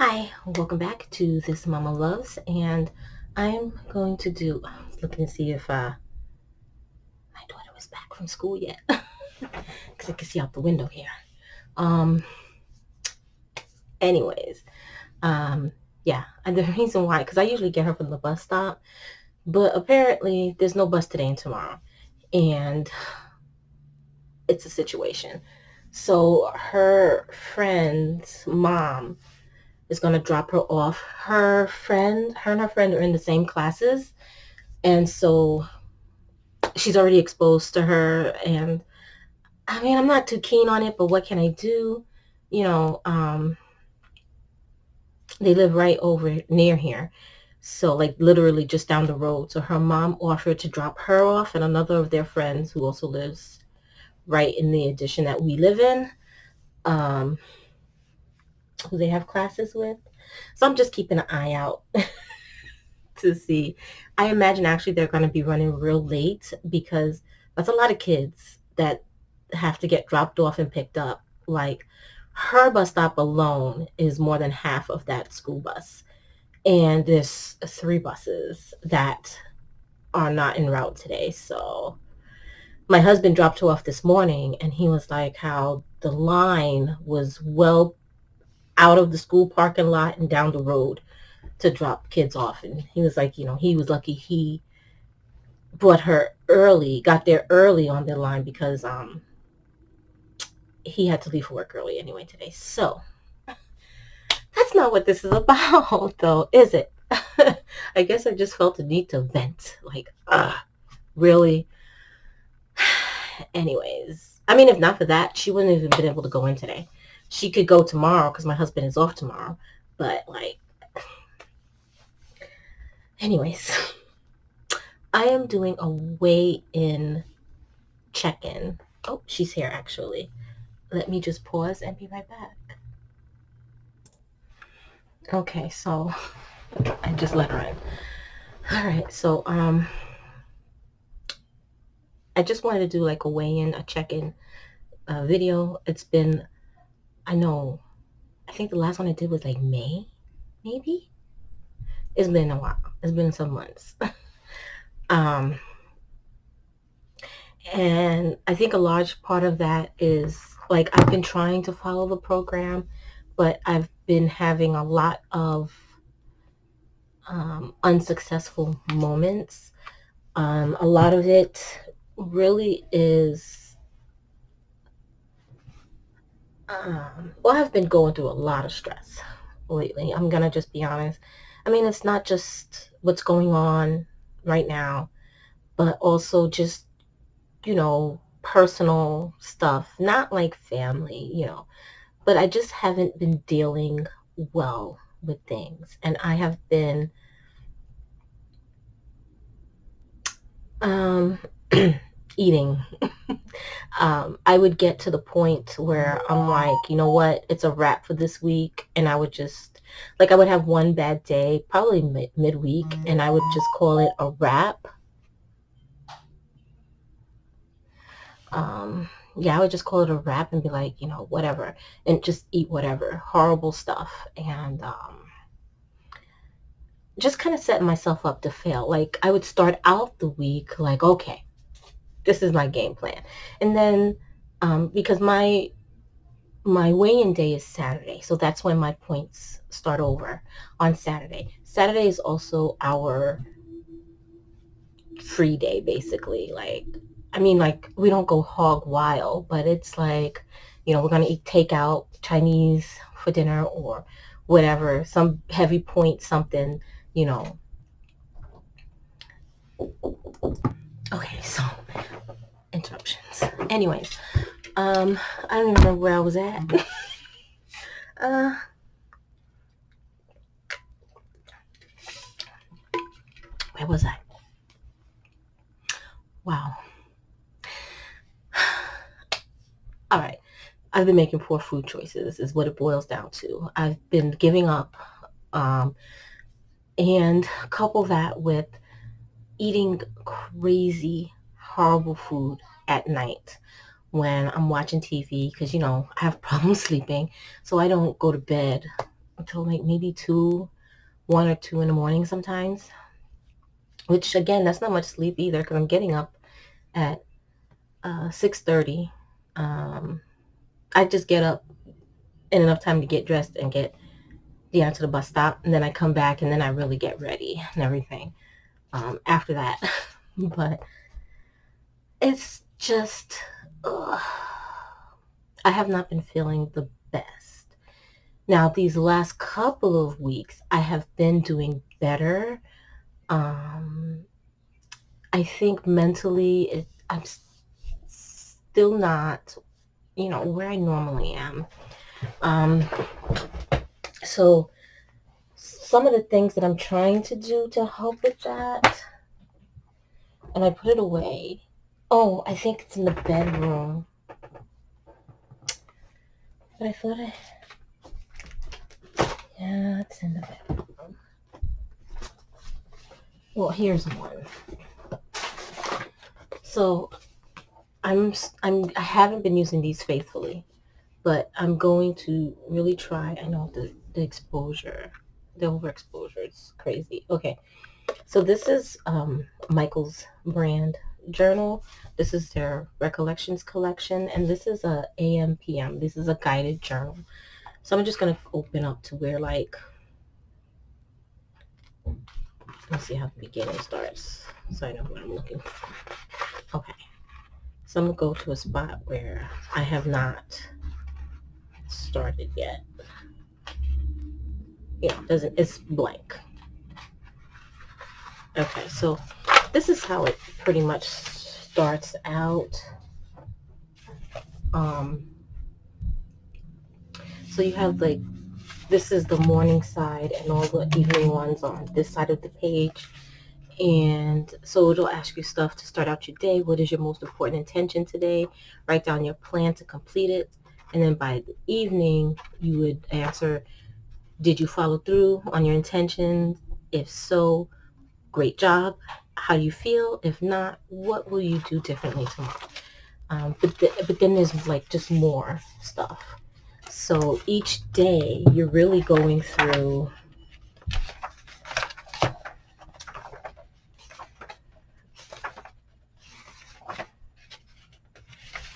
Hi, welcome back to This Mama Loves, and I'm going to do, I was looking to see if my daughter was back from school yet, because I can see out the window here. Um, anyways, yeah, and the reason why, because I usually get her from the bus stop, but apparently there's no bus today and tomorrow, and it's a situation. So her friend's mom is going to drop her off. Her and her friend are in the same classes, and so she's already exposed to her. And I mean, I'm not too keen on it, but what can I do? You know, they live right over near here. So like literally just down the road. So her mom offered to drop her off and another of their friends who also lives right in the addition that we live in, um, who they have classes with. So I'm just keeping an eye out to see. I imagine actually they're going to be running real late because that's a lot of kids that have to get dropped off and picked up. Like her bus stop alone is more than half of that school bus. And there's 3 buses that are not en route today. So my husband dropped her off this morning and he was like how the line was well out of the school parking lot and down the road to drop kids off. And he was like, he was lucky he brought her early, got there early on the line because he had to leave for work early anyway today. So that's not what this is about, though, is it? I guess I just felt the need to vent. Like, really? Anyways, I mean, if not for that, she wouldn't have even been able to go in today. She could go tomorrow because my husband is off tomorrow. But, like, anyways, I am doing a weigh-in check-in. Oh, she's here, actually. Let me just pause and be right back. Okay, so I just let her in. All right, so I just wanted to do like a weigh-in, a check-in video. It's been, I know, I think the last one I did was like May, maybe. It's been a while. It's been some months. um, and I think a large part of that is like I've been trying to follow the program, but I've been having a lot of unsuccessful moments. A lot of it really is, well, I've been going through a lot of stress lately. I'm going to just be honest. I mean, it's not just what's going on right now, but also just, personal stuff, not like family, but I just haven't been dealing well with things. And I have been, um, eating. I would get to the point where I'm like, you know what, it's a wrap for this week. And I would just, like, I would have one bad day, probably midweek, and I would just call it a wrap. Yeah, I would just call it a wrap and be like, whatever, and just eat whatever, horrible stuff. And just kind of setting myself up to fail. Like, I would start out the week like, okay, this is my game plan. And then, because my weigh-in day is Saturday, so that's when my points start over on Saturday. Saturday is also our free day, basically. Like, I mean, like, we don't go hog wild, but it's like, we're gonna eat takeout, Chinese for dinner or whatever, some heavy point something, you know. Okay, so interruptions. Anyways, I don't even remember where I was at. uh, where was I? Wow. All right. I've been making poor food choices is what it boils down to. I've been giving up, and couple that with eating crazy, horrible food at night when I'm watching TV because, I have problems sleeping. So I don't go to bed until like maybe 1 or 2 in the morning sometimes, which again, that's not much sleep either because I'm getting up at 6:30. Um, I just get up in enough time to get dressed and get down to the bus stop, and then I come back and then I really get ready and everything after that. But it's just, ugh, I have not been feeling the best. Now, these last couple of weeks, I have been doing better. Um, I think mentally, I'm still not, where I normally am. Um, so some of the things that I'm trying to do to help with that, and I put it away. Oh, I think it's in the bedroom. But I thought yeah, it's in the bedroom. Well, here's one. So I haven't been using these faithfully, but I'm going to really try. I know the exposure, the overexposure is crazy. Okay, so this is Michael's brand journal. This is their recollections collection, and this is a AM PM. This is a guided journal. So I'm just gonna open up to where like, let's see how the beginning starts, so I know what I'm looking for. Okay, so I'm gonna go to a spot where I have not started yet. Yeah, it's blank. Okay, so this is how it pretty much starts out. Um, so you have like, this is the morning side and all the evening ones on this side of the page. And so it'll ask you stuff to start out your day. What is your most important intention today? Write down your plan to complete it. And then by the evening, you would answer, did you follow through on your intentions? If so, great job. How do you feel? If not, what will you do differently tomorrow? But then there's like just more stuff. So each day you're really going through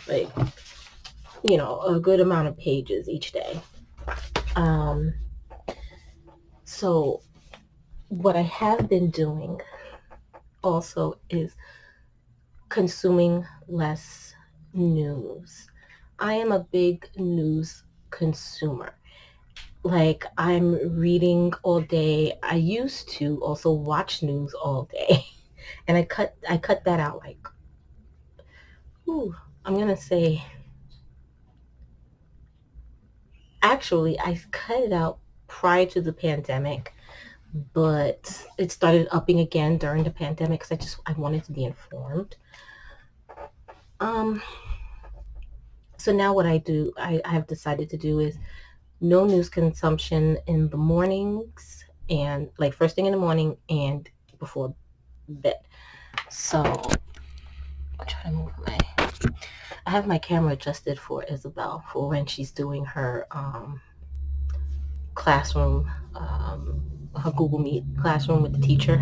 like, a good amount of pages each day. Um, so what I have been doing also is consuming less news. I am a big news consumer. Like, I'm reading all day. I used to also watch news all day. And I cut that out like, I'm gonna say, actually I cut it out prior to the pandemic, but it started upping again during the pandemic because I wanted to be informed. Um, so now what I have decided to do is no news consumption in the mornings, and like first thing in the morning and before bed. So I'm trying to move I have my camera adjusted for Isabel for when she's doing her classroom, her Google Meet classroom with the teacher.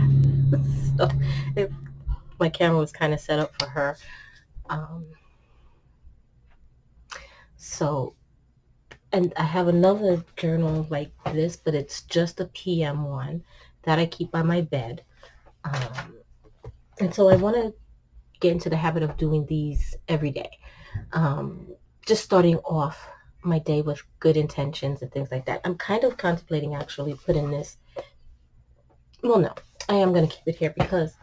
So my camera was kind of set up for her. Um, so, and I have another journal like this, but it's just a PM one that I keep by my bed. And so I want to get into the habit of doing these every day. Just starting off my day with good intentions and things like that. I'm kind of contemplating actually putting this, well, no, I am going to keep it here because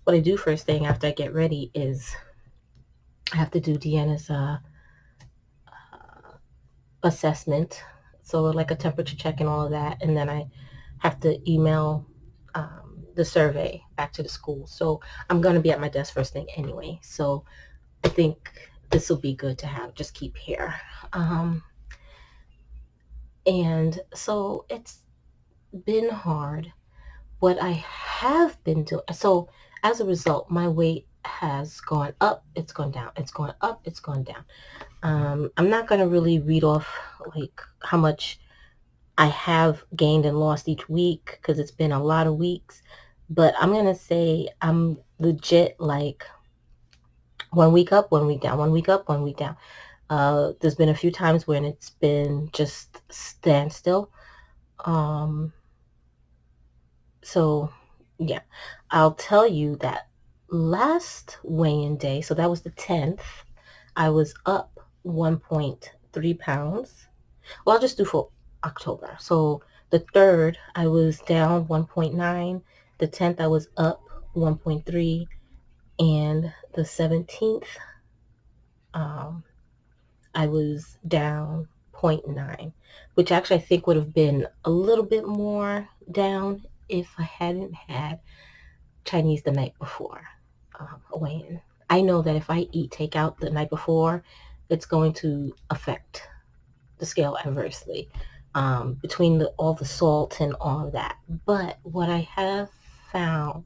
what I do first thing after I get ready is I have to do Deanna's assessment. So like a temperature check and all of that. And then I have to email the survey back to the school. So I'm going to be at my desk first thing anyway. So I think this will be good to have, just keep here. And so it's been hard. What I have been doing, so as a result, my weight has gone up, it's gone down, it's gone up, it's gone down. I'm not going to really read off like how much I have gained and lost each week because it's been a lot of weeks. But I'm going to say I'm legit like 1 week up, 1 week down, 1 week up, 1 week down. There's been a few times when it's been just standstill. Um, so, yeah, I'll tell you that last weigh-in day, so that was the 10th, I was up 1.3 pounds. Well, I'll just do for October. So the 3rd, I was down 1.9. The 10th, I was up 1.3. And the 17th, um, I was down zero point 0.9, which actually I think would have been a little bit more down if I hadn't had Chinese the night before weigh-in. I know that if I eat takeout the night before, it's going to affect the scale adversely between all the salt and all of that. But what I have found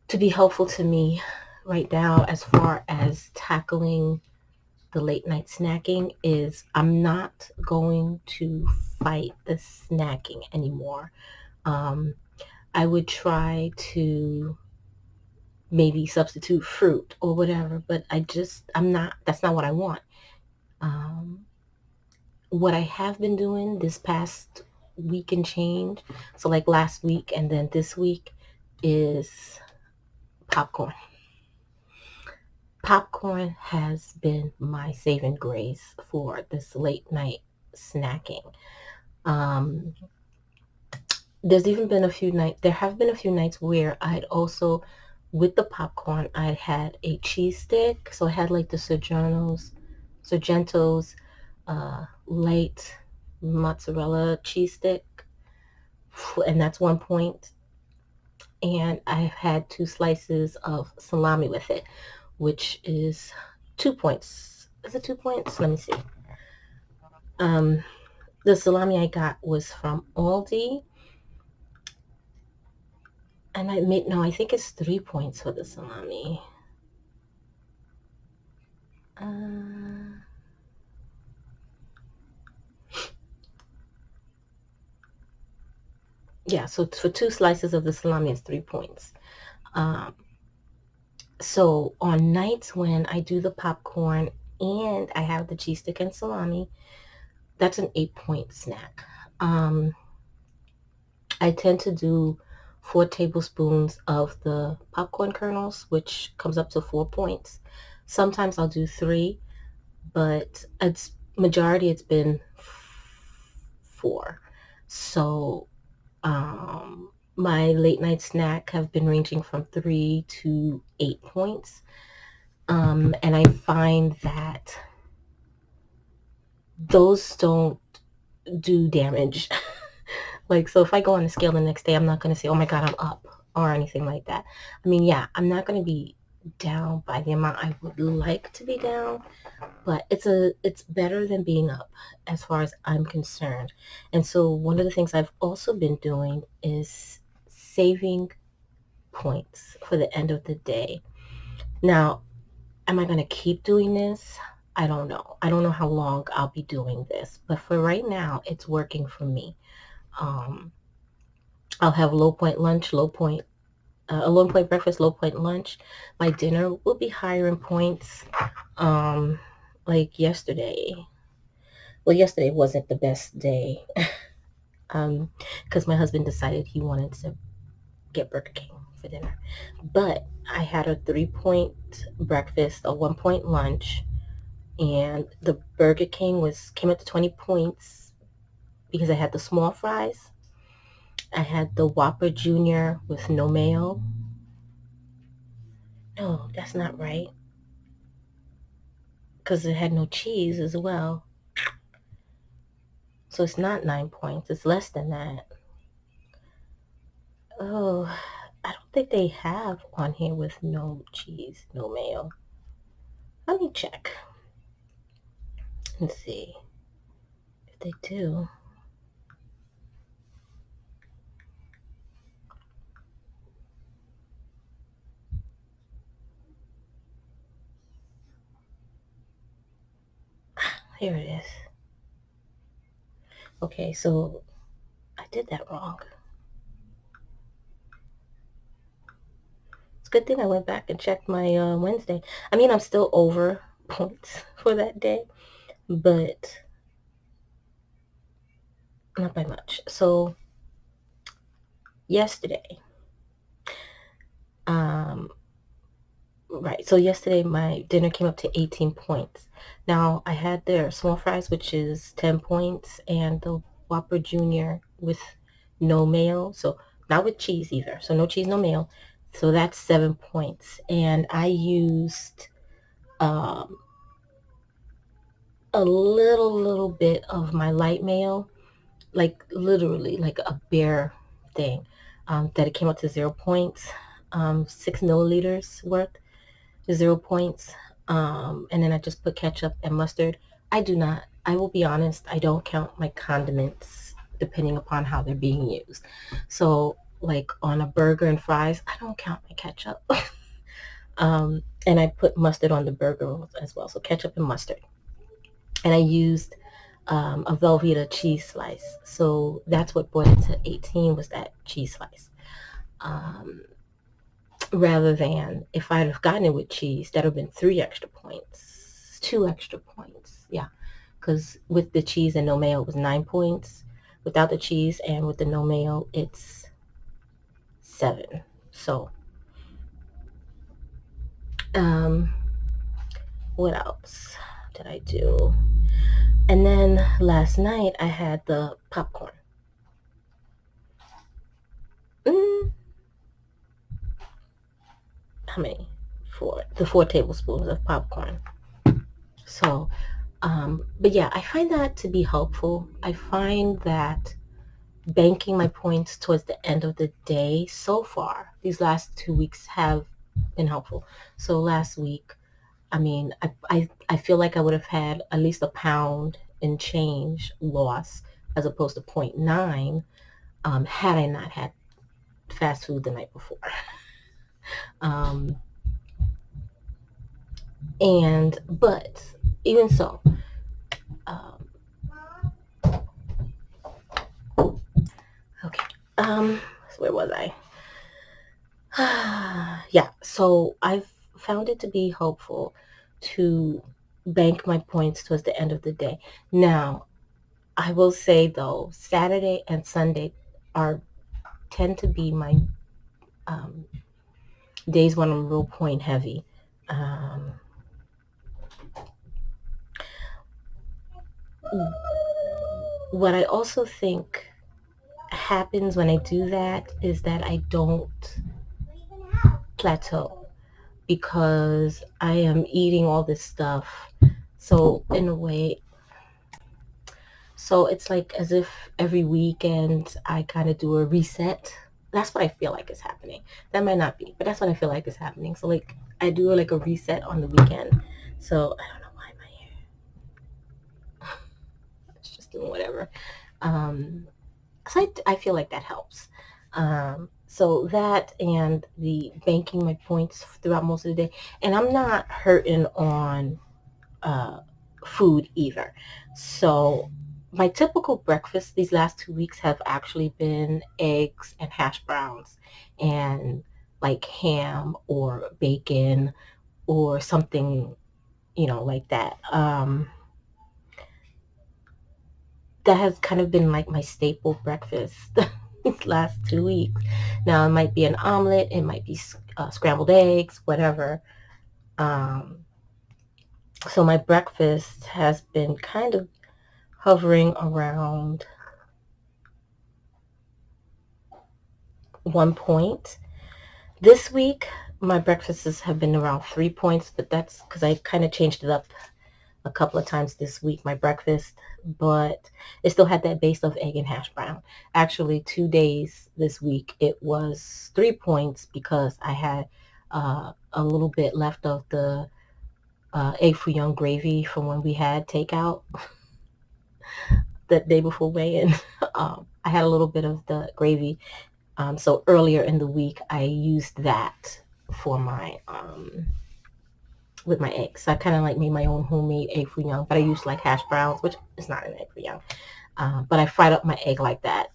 to be helpful to me right now as far as tackling the late night snacking is I'm not going to fight the snacking anymore. Um, I would try to maybe substitute fruit or whatever, but that's not what I want. Um, what I have been doing this past week and change, so like last week and then this week, is popcorn. Popcorn has been my saving grace for this late night snacking. Um, there have been a few nights where I'd also, with the popcorn, I had a cheese stick. So I had like the Sargento's light mozzarella cheese stick, and that's 1 point. And I've had 2 slices of salami with it, which is 2 points. Is it 2 points? Let me see. Um, the salami I got was from Aldi, and I think it's 3 points for the salami. Uh, yeah, so for 2 slices of the salami, it's 3 points. Um, so on nights when I do the popcorn and I have the cheese stick and salami, that's an 8 point snack. I tend to do 4 tablespoons of the popcorn kernels, which comes up to 4 points. Sometimes I'll do 3, but it's been 4. So my late night snack have been ranging from 3 to 8 points. And I find that those don't do damage. Like, so if I go on the scale the next day, I'm not going to say, oh my God, I'm up or anything like that. I mean, yeah, I'm not going to be down by the amount I would like to be down, but it's better than being up as far as I'm concerned. And so one of the things I've also been doing is saving points for the end of the day. Now, am I going to keep doing this? I don't know. I don't know how long I'll be doing this, but for right now, it's working for me. Um, I'll have low point lunch, a low point breakfast, low point lunch. My dinner will be higher in points. Um, like yesterday. Well, yesterday wasn't the best day. Because my husband decided he wanted to get Burger King for dinner. But I had a 3 point breakfast, a 1 point lunch, and the Burger King came up to 20 points because I had the small fries. I had the Whopper Junior with no mayo. No, that's not right. Because it had no cheese as well. So it's not 9 points. It's less than that. Oh, I don't think they have on here with no cheese, no mayo. Let me check and see if they do. Here it is. Okay, so I did that wrong. It's a good thing I went back and checked my Wednesday. I mean, I'm still over points for that day, but not by much. So yesterday, um, right. So yesterday my dinner came up to 18 points. Now I had their small fries, which is 10 points, and the Whopper Junior with no mayo. So not with cheese either. So no cheese, no mayo. So that's 7 points. And I used um, a little bit of my light mayo, like literally like a bare thing, that it came up to 0 points, 6 milliliters worth, 0 points. And then I just put ketchup and mustard. I will be honest, I don't count my condiments depending upon how they're being used. So like on a burger and fries, I don't count my ketchup. And I put mustard on the burger as well. So ketchup and mustard. And I used a Velveeta cheese slice. So that's what brought it to 18, was that cheese slice. Um, Rather than if I'd have gotten it with cheese, that would have been 3 extra points, 2 extra points. Yeah, because with the cheese and no mayo, it was 9 points. Without the cheese and with the no mayo, it's 7. So, um, what else did I do? And then last night I had the popcorn. Mm, how many? The 4 tablespoons of popcorn. So, but yeah, I find that to be helpful. I find that banking my points towards the end of the day so far, these last 2 weeks have been helpful. So last week, I mean, I feel like I would have had at least a pound and change loss as opposed to point 0.9, had I not had fast food the night before. Um, but even so, um, okay, so where was I? Yeah, so I've found it to be helpful to bank my points towards the end of the day. Now, I will say though, Saturday and Sunday are tend to be my um, days when I'm real point heavy. Um, what I also think happens when I do that is that I don't plateau because I am eating all this stuff. So in a way, so it's like as if every weekend I kind of do a reset. That's what I feel like is happening. That might not be, but that's what I feel like is happening. So like I do like a reset on the weekend. So I don't know why my hair. It's just doing whatever. So I feel like that helps. So that and the banking my points throughout most of the day, and I'm not hurting on uh, food either. So my typical breakfast these last 2 weeks have actually been eggs and hash browns and like ham or bacon or something, like that. That has kind of been like my staple breakfast these last 2 weeks. Now it might be an omelet, it might be scrambled eggs, whatever. Um, so my breakfast has been kind of hovering around 1 point. This week, my breakfasts have been around 3 points, but that's because I kind of changed it up a couple of times this week, my breakfast, but it still had that base of egg and hash brown. Actually, 2 days this week, it was 3 points because I had a little bit left of the egg foo young gravy from when we had takeout the day before weigh-in. I had a little bit of the gravy. So earlier in the week, I used that for my with my eggs. So I kind of like made my own homemade egg foo young, but I used like hash browns, which is not an egg foo young. But I fried up my egg like that,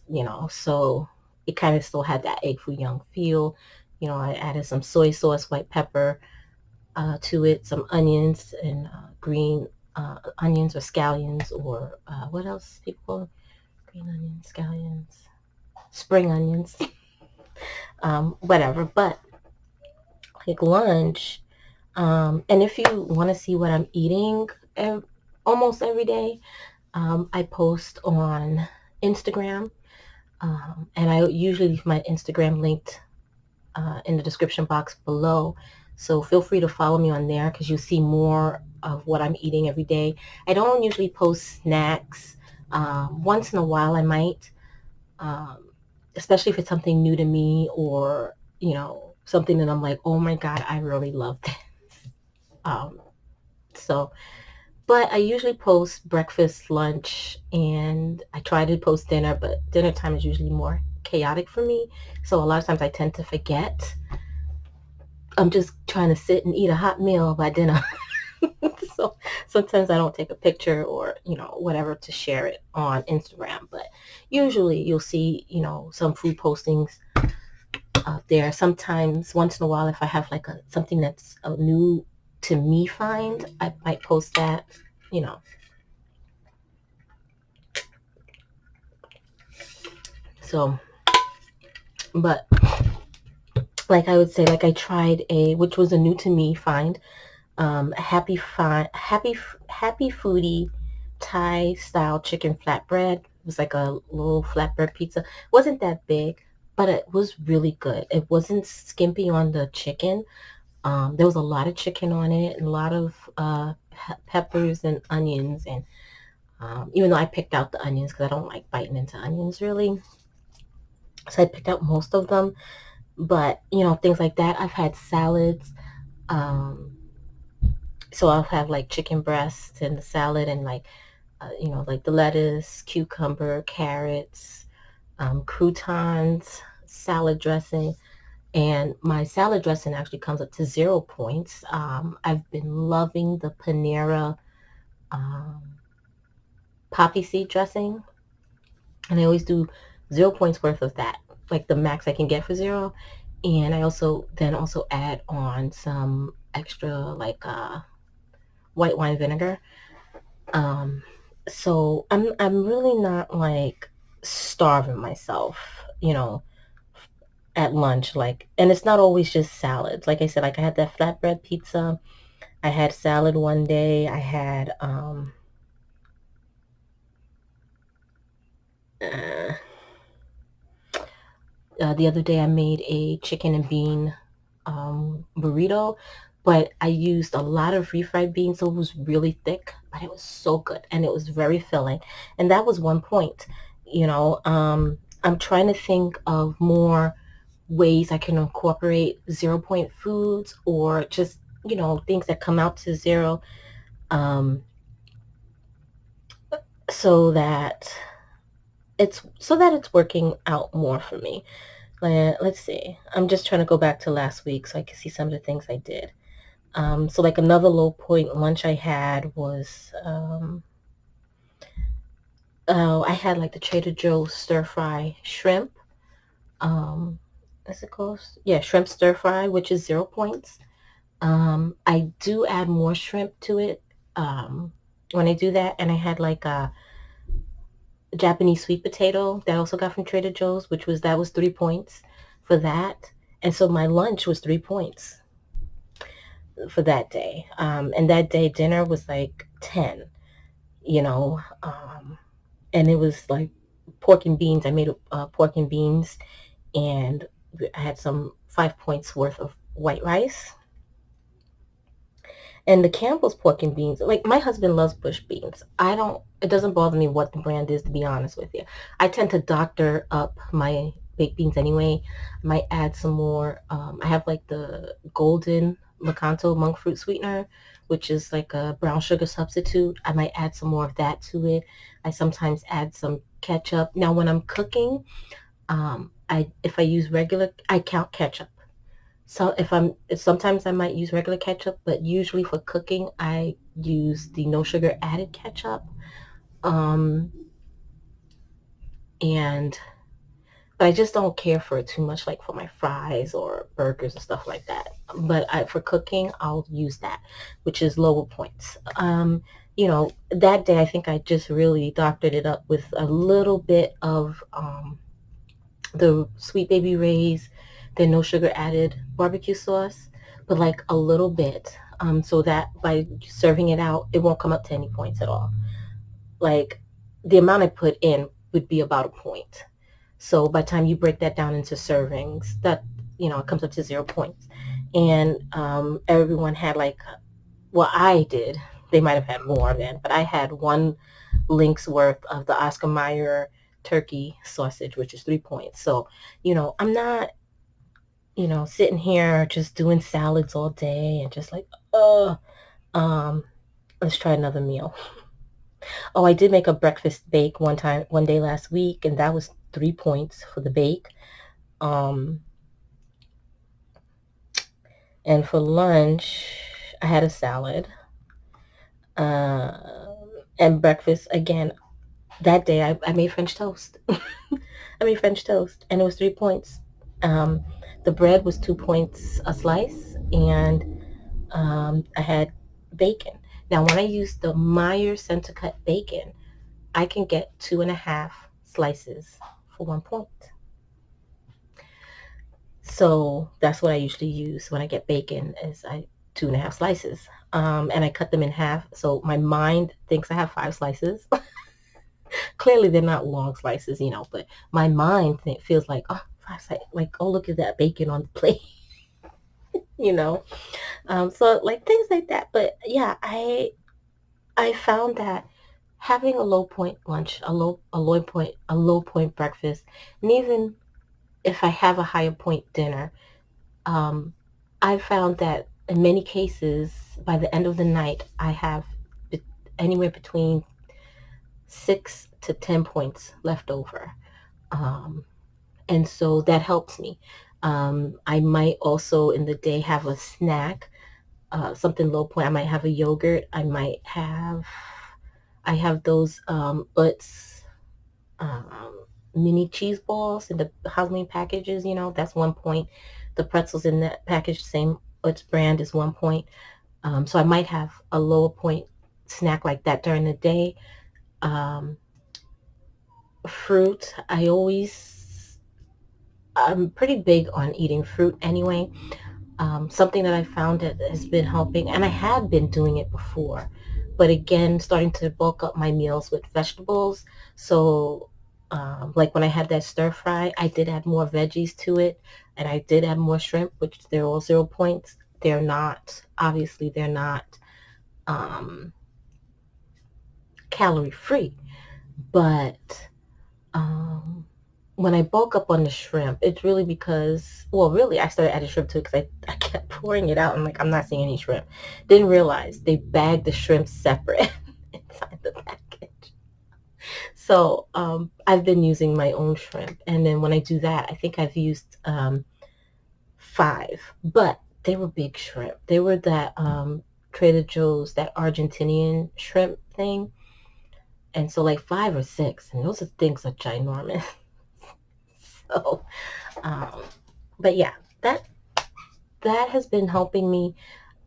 so it kind of still had that egg foo young feel. I added some soy sauce, white pepper to it, some onions and green onions or scallions, or what else people call them? Green onions, scallions, spring onions, whatever. But like lunch, and if you want to see what I'm eating almost every day, I post on Instagram, and I usually leave my Instagram linked in the description box below. So feel free to follow me on there because you'll see more of what I'm eating every day. I don't usually post snacks. Once in a while I might, um, especially if it's something new to me, or, something that I'm like, oh my God, I really love this. Um, so But I usually post breakfast, lunch, and I try to post dinner, but dinner time is usually more chaotic for me. So a lot of times I tend to forget. I'm just trying to sit and eat a hot meal by dinner. So sometimes I don't take a picture or, whatever to share it on Instagram. But usually you'll see, some food postings out there. Sometimes once in a while, if I have like something that's a new to me find, I might post that, you know. So, but like I would say, like I tried which was a new to me find, happy foodie Thai style chicken flatbread. It was like a little flatbread pizza. It wasn't that big, but it was really good. It wasn't skimpy on the chicken. There was a lot of chicken on it and a lot of peppers and onions. And even though I picked out the onions because I don't like biting into onions really, so I picked out most of them. But things like that. I've had salads. Um, so I'll have like chicken breasts and the salad, and like like the lettuce, cucumber, carrots, croutons, salad dressing. And my salad dressing actually comes up to 0 points. I've been loving the Panera um, poppy seed dressing, and I always do 0 points worth of that, like the max I can get for zero. And I also add on some extra like white wine vinegar. Um, so I'm really not like starving myself, at lunch. Like, and it's not always just salads. Like I said, like I had that flatbread pizza. I had salad one day. I had uh, the other day I made a chicken and bean burrito, but I used a lot of refried beans, so it was really thick, but it was so good and it was very filling. And that was 1 point. I'm trying to think of more ways I can incorporate 0 point foods, or just, things that come out to zero, um, so that it's working out more for me. Let's see. I'm just trying to go back to last week so I can see some of the things I did. So like another low point lunch I had was, oh, I had like the Trader Joe's stir fry shrimp. What's it called? Yeah, shrimp stir fry, which is 0 points. I do add more shrimp to it when I do that, and I had like a Japanese sweet potato that I also got from Trader Joe's, that was 3 points for that. And so my lunch was 3 points for that day. And that day dinner was like 10, you know, and it was like pork and beans. I made pork and beans, and I had some 5 points worth of white rice. And the Campbell's pork and beans, like my husband loves bush beans. It doesn't bother me what the brand is, to be honest with you. I tend to doctor up my baked beans anyway. I might add some more. I have like the golden Lakanto monk fruit sweetener, which is like a brown sugar substitute. I might add some more of that to it. I sometimes add some ketchup. Now when I'm cooking, if I use regular, I count ketchup. So sometimes I might use regular ketchup, but usually for cooking, I use the no sugar added ketchup. Um, And but I just don't care for it too much, like for my fries or burgers and stuff like that. But for cooking, I'll use that, which is lower points. That day I think I just really doctored it up with a little bit of the Sweet Baby Ray's, the no sugar added barbecue sauce, but like a little bit, so that by serving it out, it won't come up to any points at all. Like the amount I put in would be about a point. So by the time you break that down into servings, that it comes up to 0 points. And everyone had like, well, I did. They might have had more then, but I had one link's worth of the Oscar Mayer turkey sausage, which is 3 points. So, I'm not, sitting here just doing salads all day and just like, oh, um, let's try another meal. Oh, I did make a breakfast bake one day last week, and that was 3 points for the bake. Um, and for lunch, I had a salad. And breakfast, again, that day I made French toast. I made French toast, and it was 3 points. Um, the bread was 2 points a slice, and I had bacon. Now, when I use the Meyer center cut bacon, I can get 2.5 slices for 1 point. So that's what I usually use when I get bacon is 2.5 slices. And I cut them in half. So my mind thinks I have 5 slices. Clearly they're not long slices, but my mind feels like, oh, 5 slices. Like, oh, look at that bacon on the plate, you know? So like things like that. But yeah, I found that having a low point lunch, a low point breakfast, and even if I have a higher point dinner, um, I found that in many cases, by the end of the night, I have anywhere between 6 to 10 points left over. Um, and so that helps me. I might also in the day have a snack, something low point. I might have a yogurt. I have those Utz um, mini cheese balls in the Halloween packages. That's 1 point. The pretzels in that package, same Utz brand, is 1 point. So I might have a lower point snack like that during the day. Um, Fruit, I'm pretty big on eating fruit anyway. Something that I found that has been helping, and I had been doing it before, but again, starting to bulk up my meals with vegetables. So, like when I had that stir fry, I did add more veggies to it, and I did add more shrimp, which they're all 0 points. Obviously, they're not um, calorie free, but um, when I bulk up on the shrimp, it's really because, well, really, I started adding shrimp too because I kept pouring it out and like, I'm not seeing any shrimp. Didn't realize they bagged the shrimp separate inside the package. So I've been using my own shrimp. And then when I do that, I think I've used 5, but they were big shrimp. They were that Trader Joe's, that Argentinian shrimp thing. And so like 5 or 6, and those things are ginormous. So, um, but yeah, that has been helping me.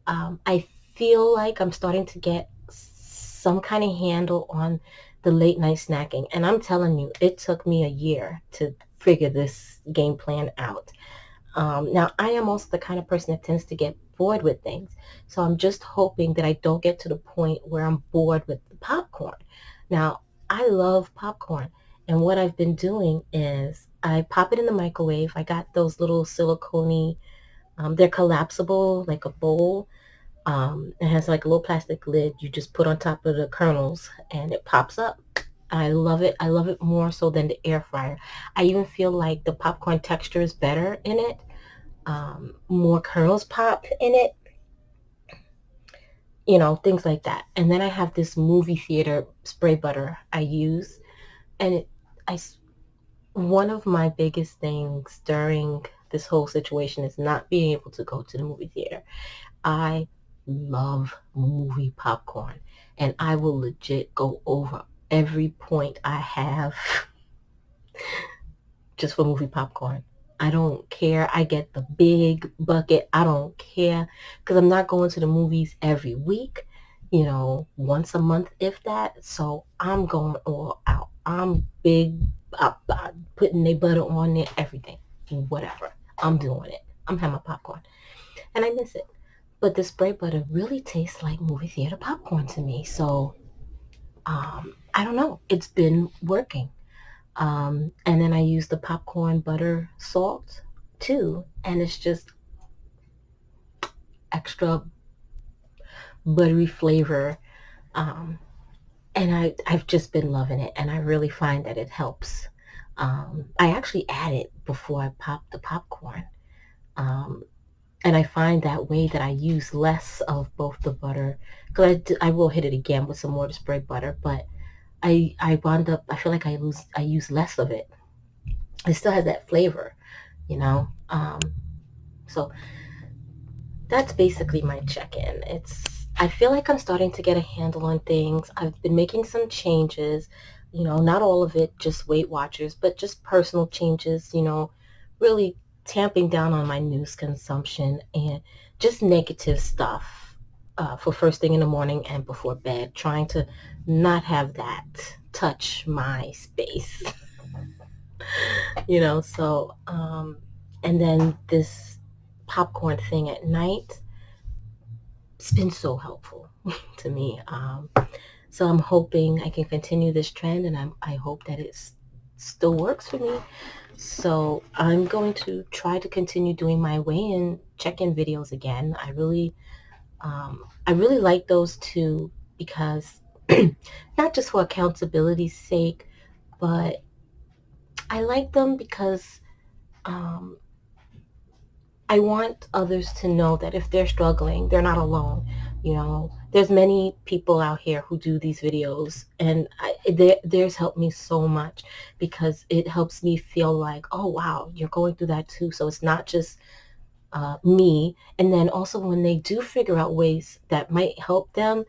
I feel like I'm starting to get some kind of handle on the late night snacking, and I'm telling you, it took me a year to figure this game plan out. Now, I am also the kind of person that tends to get bored with things, so I'm just hoping that I don't get to the point where I'm bored with the popcorn. Now, I love popcorn, and what I've been doing is I pop it in the microwave. I got those little silicone, they're collapsible, like a bowl. It has like a little plastic lid you just put on top of the kernels, and it pops up. I love it. I love it more so than the air fryer. I even feel like the popcorn texture is better in it. More kernels pop in it, things like that. And then I have this movie theater spray butter I use, and I one of my biggest things during this whole situation is not being able to go to the movie theater. I love movie popcorn, and I will legit go over every point I have just for movie popcorn. I don't care. I get the big bucket. I don't care because I'm not going to the movies every week, once a month, if that. So I'm going all out. I'm big, putting their butter on it, everything, whatever. I'm doing it. I'm having my popcorn. And I miss it. But the spray butter really tastes like movie theater popcorn to me. So I don't know. It's been working. And then I use the popcorn butter salt too. And it's just extra buttery flavor. Um, and I've just been loving it. And I really find that it helps. I actually add it before I pop the popcorn. Um, and I find that way that I use less of both the butter. Because I will hit it again with some more to spray butter. But I wound up, I feel like I use less of it. It still has that flavor, you know. So that's basically my check-in. I feel like I'm starting to get a handle on things. I've been making some changes, not all of it just Weight Watchers, but just personal changes, really tamping down on my news consumption and just negative stuff for first thing in the morning and before bed, trying to not have that touch my space. So and then this popcorn thing at night, it's been so helpful to me. So I'm hoping I can continue this trend, and I hope that it still works for me. So I'm going to try to continue doing my weigh-in check-in videos again. I really like those too because not just for accountability's sake, but I like them because um, I want others to know that if they're struggling, they're not alone. There's many people out here who do these videos, and theirs helped me so much because it helps me feel like, oh wow, you're going through that too. So it's not just me. And then also when they do figure out ways that might help them,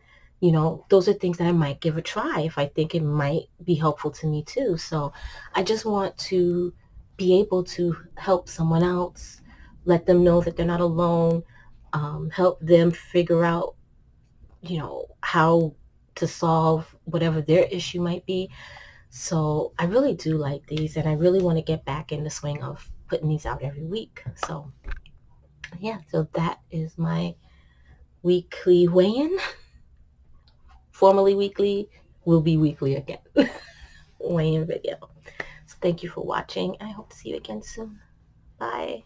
those are things that I might give a try if I think it might be helpful to me too. So I just want to be able to help someone else, let them know that they're not alone, help them figure out, how to solve whatever their issue might be. So I really do like these, and I really want to get back in the swing of putting these out every week. So yeah, so that is my weekly weigh-in. Formerly weekly, will be weekly again. Weigh-in video. So thank you for watching. I hope to see you again soon. Bye.